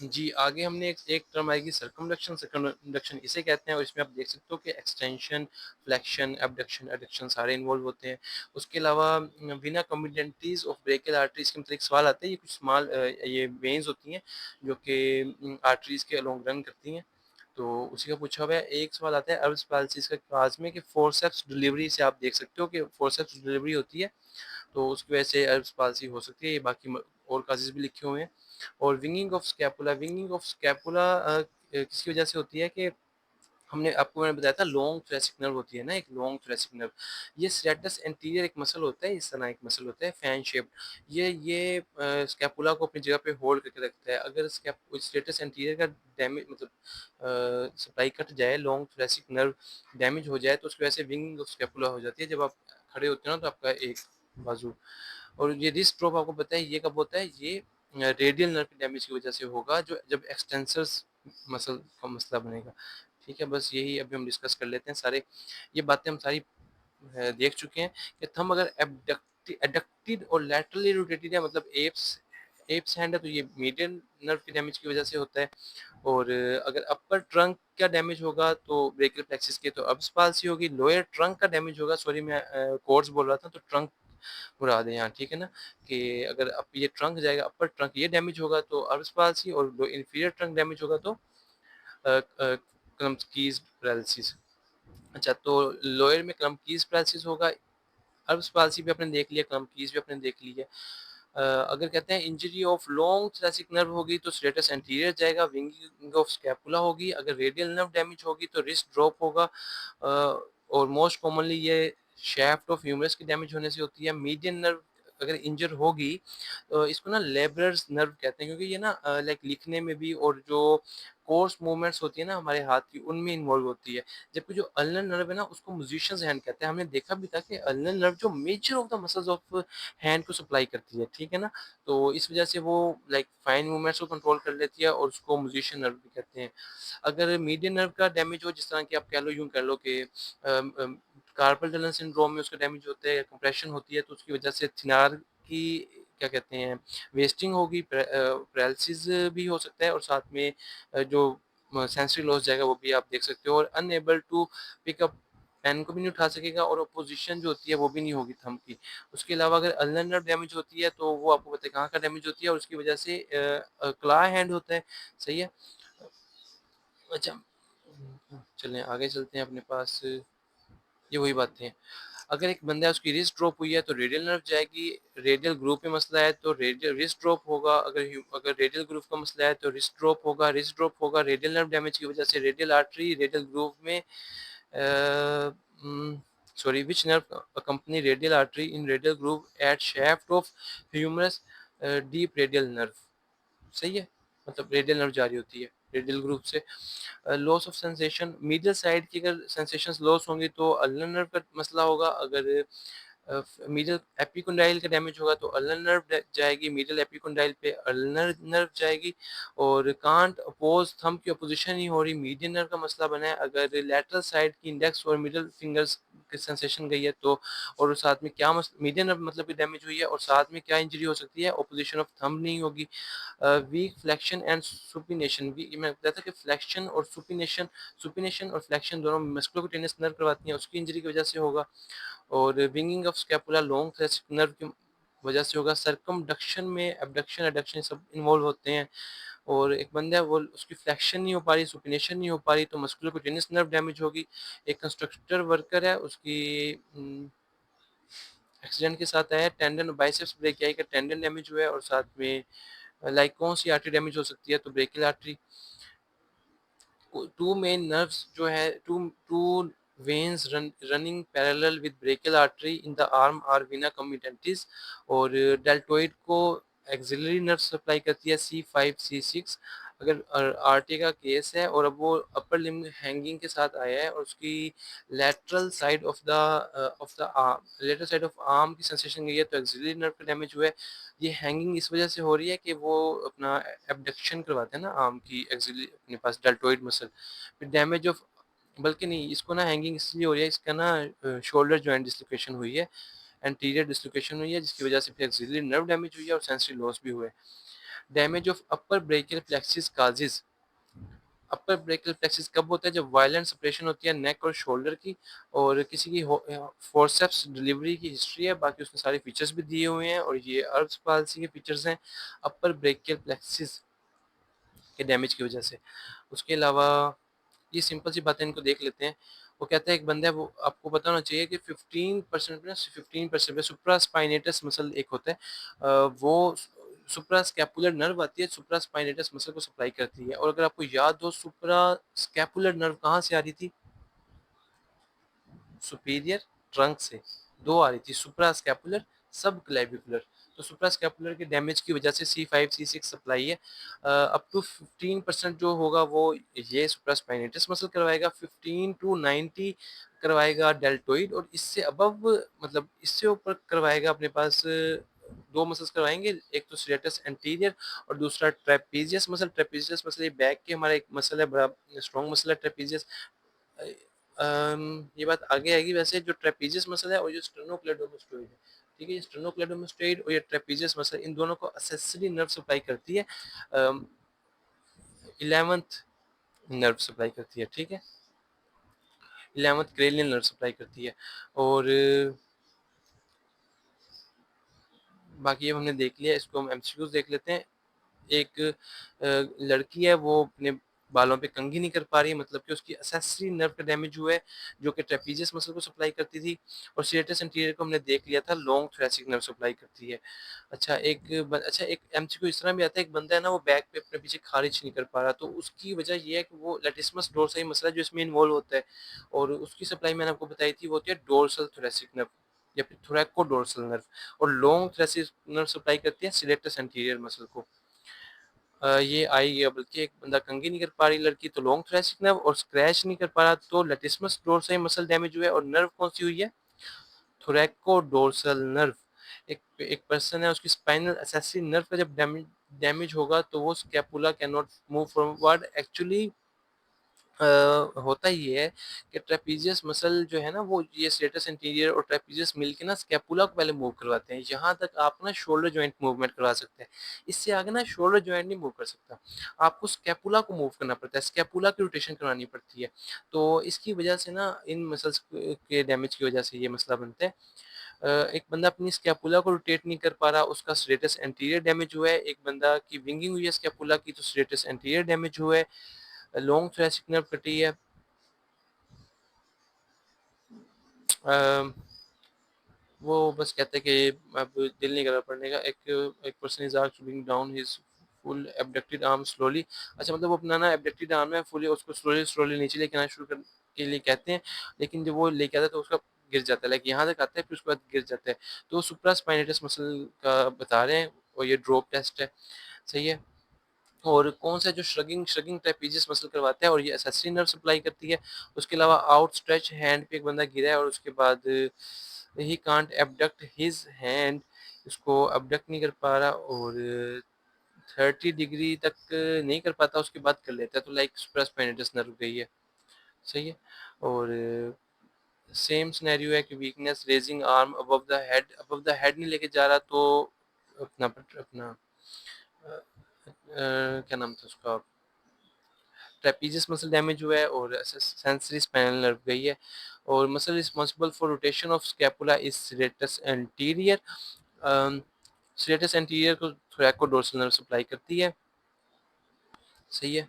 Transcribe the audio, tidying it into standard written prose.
जी, आगे हमने एक एक टर्म आएगी सर्कमडक्शन, सर्कमडक्शन इसे कहते हैं और इसमें आप देख सकते हो कि एक्सटेंशन, फ्लेक्शन, एबडक्शन, एडक्शन सारे इन्वॉल्व होते हैं। उसके अलावा वेना कॉम्बिडेंटीज़ ऑफ ब्रेकियल आर्टरीज़ के मतलब एक सवाल आता है, ये कुछ ये वेन्स होती हैं जो कि आर्टरीज़ के अलोंग रन करती हैं, तो उसी का पूछा हुआ है। एक सवाल आता है एल्व्स पैल्सीज़ का क्लास में कि फोरसेप्स डिलीवरी से आप देख सकते हो कि फोरसेप्स डिलीवरी होती है, तो उसकी वजह से एल्व्स पाल्सी हो सकती है। ये बाकी और काजेज़ भी लिखे हुए हैं। और विंगिंग ऑफ स्कैपुला किसकी वजह से होती है कि मैंने बताया था लॉन्ग थोरैसिक नर्व होती है ना, एक लॉन्ग थोरैसिक नर्व, ये स्ट्रैटस एंटीरियर एक मसल होता है, इस तरह एक मसल होता है फैन शेप्ड। ये स्कैपुला को अपनी जगह पे होल्ड करके रखता है। अगर स्ट्रैटस एंटीरियर का डैमेज मतलब सप्लाई कट जाए, लॉन्ग थोरैसिक नर्व डैमेज हो जाए, तो उसकी वजह से विंगिंग ऑफ स्कैपुला हो जाती है। जब आप खड़े होते हो ना तो आपका एक बाजू, और ये रिस्ट ड्रॉप आपको पता है ये कब होता है, ये रेडियल नर्व डैमेज की वजह से होगा, जो जब एक्सटेंसर्स मसल का मसला बनेगा। ठीक है, बस यही अभी हम डिस्कस कर लेते हैं सारे, ये बातें हम सारी देख चुके हैं कि थंब अगर एडक्टेड और लैटरली रोटेटेड है, मतलब एप्स हैंड है, तो ये मीडियन नर्व के डैमेज की वजह से होता है। और अगर अपर ट्रंक का डैमेज होगा तो ब्रेकियल प्लेक्सिस के तो अब्स पाल्सी होगी। लोअर ट्रंक का डैमेज होगा, सॉरी मैं कोर्स बोल रहा था, तो ट्रंक बुरा दें यहाँ, ठीक है ना, कि अगर अब ये ट्रंक जाएगा, अपर ट्रंक ये डैमेज होगा तो अब्स पाल्सी, और इंफीरियर ट्रंक डैमेज होगा तो क्लम्प्स पैरालिसिस। अच्छा, तो लोअर में क्लम्प्स पैरालिसिस होगा, अब्स पाल्सी भी आपने देख लिया, क्लम्प्स भी आपने देख लिया। अगर कहते हैं injury of long thoracic nerve होगी तो स्ट्रेटस एंटीरियर जाएगा, विंगिंग ऑफ स्कैपुला होगी। अगर रेडियल नर्व डैमेज होगी तो रिस्ट ड्रॉप होगा। और मोस्ट कॉमनली ये शैफ्ट ऑफ ह्यूमरस के डैमेज होने से होती है। मीडियन नर्व अगर इंजर होगी, इसको ना लेबरर्स नर्व कहते हैं, क्योंकि ये ना लाइक लिखने में भी और जो कोर्स मूवमेंट्स होती है ना हमारे हाथ की, उनमें इन्वॉल्व होती है। जबकि जो अल्नर नर्व है ना, उसको म्यूजिशियंस हैंड कहते हैं। हमने देखा भी था कि अल्नर नर्व जो measure of the muscles of hand को सप्लाई करती है, ठीक है ना, तो इस वजह से वो लाइक फाइन मूवमेंट्स को कंट्रोल कर लेती है, और उसको म्यूजिशियन नर्व भी कहते हैं। अगर मीडियन नर्व का डैमेज हो, जिस तरह की आप कह लो, यूं कह लो कि कार्पल टनल सिंड्रोम में उसका डैमेज होता है, कंप्रेशन होती है, तो उसकी वजह से थिनार की क्या कहते हैं वेस्टिंग होगी, पैरालिसिस भी हो सकता है, और साथ में जो सेंसरी लॉस जाएगा वो भी आप देख सकते हो, और अनएबल टू पिकअप पेन को भी नहीं उठा सकेगा, और अपोजिशन जो होती है वो भी नहीं होगी थंब की। उसके अलावा अगर अल्नर नर्व डैमेज होती है तो वो आपको पता है कहाँ का डैमेज होती है, और उसकी वजह से क्ला हैंड होता है। सही है। अच्छा, चलें आगे चलते हैं अपने पास, ये वही बातें हैं। अगर एक बंदा है उसकी रिस्ट ड्रॉप हुई है तो रेडियल नर्व जाएगी। रेडियल ग्रुव में मसला है तो रेडियल रिस्ट ड्रॉप होगा। अगर रेडियल ग्रुव का मसला है तो रिस्ट ड्रॉप होगा रेडियल नर्व डैमेज की वजह से। रेडियल आर्टरी रेडियल ग्रुव में sorry which nerve company radial artery in radial groove at shaft of humerus deep radial nerve. सही है, मतलब रेडियल नर्व जारी होती है रेडियल ग्रुप से। Loss of sensation, medial side की अगर सेंसेशंस लॉस होंगी तो अल्नर नर्व का मसला होगा। अगर मीडियल एपिकोंडाइल का डैमेज होगा तो अल्नर नर्व जाएगी, मीडियल एपिकोंडाइल पे अल्नर नर्व जाएगी। और कांट अपोज, थंब की अपोजिशन नहीं हो रही, मीडियन नर्व का मसला बना है। अगर लेटरल साइड की इंडेक्स और मिडिल फिंगर्स की सेंसेशन गई है तो, और साथ में क्या मीडियन नर्व मतलब कि डैमेज हुई है, और साथ में क्या इंजरी हो सकती है, अपोजिशन ऑफ थंब नहीं होगी। वीक फ्लेक्शन एंड सुपिनेशन, मैं बताया था कि फ्लेक्शन और सुपिनेशन और फ्लेक्शन दोनों मस्कुलोकुटेनियस नर्व करवाती हैं, उसकी इंजरी की वजह से होगा। और winging of scapula long thoracic nerve की वजह से होगा। सरकमडक्शन में एबडक्शन एडक्शन सब इन्वॉल्व होते हैं। और एक बंदा है वो उसकी फ्लेक्शन नहीं हो पा रही, सुपिनेशन नहीं हो पा रही, तो मस्कुलोकुटेनियस नर्व डैमेज होगी। एक कंस्ट्रक्टर वर्कर है, उसकी एक्सीडेंट के साथ आया, टेंडन बाइसेप्स ब्रेकियाई का टेंडन डैमेज हुआ है, और साथ में लाइक कौन सी आर्टरी डैमेज हो सकती है, तो brachial artery. Two main nerves जो है, two two veins running parallel with brachial artery in the arm are vena comitatus। और डेल्टोइड को एक्सिलरी नर्व सप्लाई करती है C5 C6। अगर आरटी का केस है और अब वो अपर लिम्ब हैंगिंग के साथ आया है, और उसकी lateral side of the arm, lateral side of arm की सेंसेशन गई है, तो एक्सिलरी नर्व का डैमेज हुआ है। ये हैंगिंग इस वजह से हो रही है कि वो अपना एबडक्शन करवाते हैं ना आर्म की, एक्सिलरी अपने पास डेल्टोइड मसल। फिर डैमेज ऑफ, बल्कि नहीं, इसको ना हैंगिंग इसलिए हो रही है, इसका ना शोल्डर जॉइंट डिस्लोकेशन हुई है, एंटीरियर डिस्लोकेशन हुई है, जिसकी वजह से फिर एक्सिलरी नर्व डैमेज हुई है और सेंसरी लॉस भी हुआ है। Damage of upper brachial plexus causes, upper brachial plexus कब होता है? जब वायलेंट सेपरेशन होती है नेक और शोल्डर की, और किसी की फोर्सेप्स डिलीवरी की हिस्ट्री है, बाकी उसमें सारे फीचर्स भी दिए हुए हैं और ये अर्ब्स पॉलिसी के फीचर्स हैं अपर ब्रेकियल प्लेक्सिस के डैमेज की वजह से। उसके अलावा ये सिंपल सी बातें इनको देख लेते हैं। वो कहता है एक बंदा है, वो आपको पता होना चाहिए कि 15% ना 15% पे सुप्रास्पाइनेटस मसल एक होता है, वो सुप्रास्कैपुलर नर्व आती है, सुप्रास्पाइनेटस मसल को सप्लाई करती है। और अगर आपको याद हो सुप्रास्कैपुलर नर्व कहाँ से आ रही थी? सुपीरियर ट्रंक से। दो आ रही थी, सुप्रास्कैपुलर, सब क्लेविकुलर। तो सुप्रास्कैपुलर के डैमेज की वजह से C5 C6 सप्लाई है। अप टू 15% जो होगा वो ये सुप्रास्पाइनेटस मसल करवाएगा, 15 टू 90 करवाएगा डेल्टोइड, और इससे अबव मतलब इससे ऊपर करवाएगा अपने पास दो मसल्स करवाएंगे, एक तो सीरेटस एंटीरियर और दूसरा ट्रेपीजियस मसल। ट्रेपीजियस मसल ये बैक के हमारा एक मसल है, बड़ा स्ट्रॉन्ग मसल है ट्रेपीजियस। ये बात आगे आएगी। वैसे जो ट्रेपीजियस मसल है और जो स्टेर्नोक्लेडोमास्टोइड है, ठीक है, ये स्टेर्नोक्लेडोमास्टोइड और ये ट्रेपीजियस मसल, इन दोनों को एक्सेसरी नर्व सप्लाई करती है, 11th नर्व सप्लाई करती है, ठीक है, 11th क्रेनियल नर्व सप्लाई करती है। और बाकी अब हमने देख लिया, इसको हम एमसीक्यूज देख लेते हैं। एक लड़की है, वो अपने बालों पे कंघी नहीं कर पा रही है, मतलब कि उसकी एक्सेसरी नर्व का डैमेज हुआ है जो कि ट्रेपीजियस मसल को सप्लाई करती थी। और सीरेटस एंटीरियर को हमने देख लिया था, लॉन्ग थोरैसिक नर्व सप्लाई करती है। अच्छा एक एमसीक्यू इस तरह भी आता है, एक बंदा है ना, वो बैक पे अपने पीछे खारिज नहीं कर पा रहा, तो उसकी वजह ये है कि वो लैटिस्मस डोर्साई मसला जो इसमें इन्वॉल्व होता है, और उसकी सप्लाई मैंने आपको बताई थी, वो होती है डोर्सल थोरैसिक नर्व या फिर थोरैको डोर्सल नर्व। और लॉन्ग थोरैसिक नर्व सप्लाई करती है सीरेटस एंटीरियर मसल को। ये आई गया, बल्कि एक बंदा कंघी नहीं कर पा रही लड़की तो लॉन्ग थोरैसिक नर्व, और स्क्रैच नहीं कर पा रहा तो लैटिस्मस डोर्साई मसल डैमेज हुआ है। और नर्व कौन सी हुई है? थोरैको डोर्सल नर्व। एक एक पर्सन है, उसकी स्पाइनल एक्सेसरी नर्व का जब डैमेज डैमेज होगा तो वो scapula can not move forward. Actually होता ये है कि ट्रेपीजियस मसल जो है ना, वो ये स्टेटस इंटीरियर और ट्रेपीजियस मिलके ना स्कैपुला को पहले मूव करवाते हैं। यहाँ तक आप ना शोल्डर जॉइंट मूवमेंट करवा सकते हैं, इससे आगे ना शोल्डर जॉइंट नहीं मूव कर सकता, आपको स्कैपुला को मूव करना पड़ता है, स्कैपुला की रोटेशन करवानी पड़ती है। तो इसकी वजह से ना इन मसल्स के डैमेज की वजह से ये मसला बनता है। एक बंदा अपनी स्कैपुला को रोटेट नहीं कर पा रहा, उसका स्ट्रेटस एंटीरियर डैमेज हुआ है। एक बंदा की विंगिंग हुई है स्कैपुला की, तो स्ट्रेटस एंटीरियर डैमेज हुआ है, लॉन्ग थोरैसिक नर्व कटी है। वो बस कहते हैं कि अब दिल नहीं कर रहा पढ़ने का। एक person is asked to bring down his full abducted arm slowly. अच्छा, मतलब वो अपना ना एब्डक्टेड आर्म है फुली, उसको स्लोली स्लोली नीचे लेके आना शुरू कर के लिए कहते हैं, लेकिन जब वो लेके आता है तो उसका गिर जाता है, लाइक यहाँ तक आता है फिर उसके बाद गिर जाता है। तो सुप्रास्पाइनेटस मसल का बता रहे हैं, और ये ड्रॉप टेस्ट है, सही है। और कौन सा जो श्रगिंग श्रगिंग ट्रेपीजियस मसल करवाता है, और ये एक्सेसरी नर्व सप्लाई करती है। उसके अलावा आउट स्ट्रेच हैंड पे एक बंदा गिरा है, और उसके बाद he can't abduct his hand, इसको अबडक्ट नहीं कर पा रहा, और 30 डिग्री तक नहीं कर पाता, उसके बाद कर लेता है, तो लाइक सुप्रास्पाइनेटस नर्व गई है, सही है। और सेम सिनेरियो है कि weakness raising arm above the head नहीं लेके जा रहा, तो अपना अपना क्या नाम था उसका, ट्रेपीजियस मसल डैमेज हुआ है, और सेंसरी स्पाइनल नर्व गई है। और muscle responsible for rotation of scapula is serratus anterior. Serratus anterior को थोरैको डोर्सल नर्व सप्लाई करती है, सही है।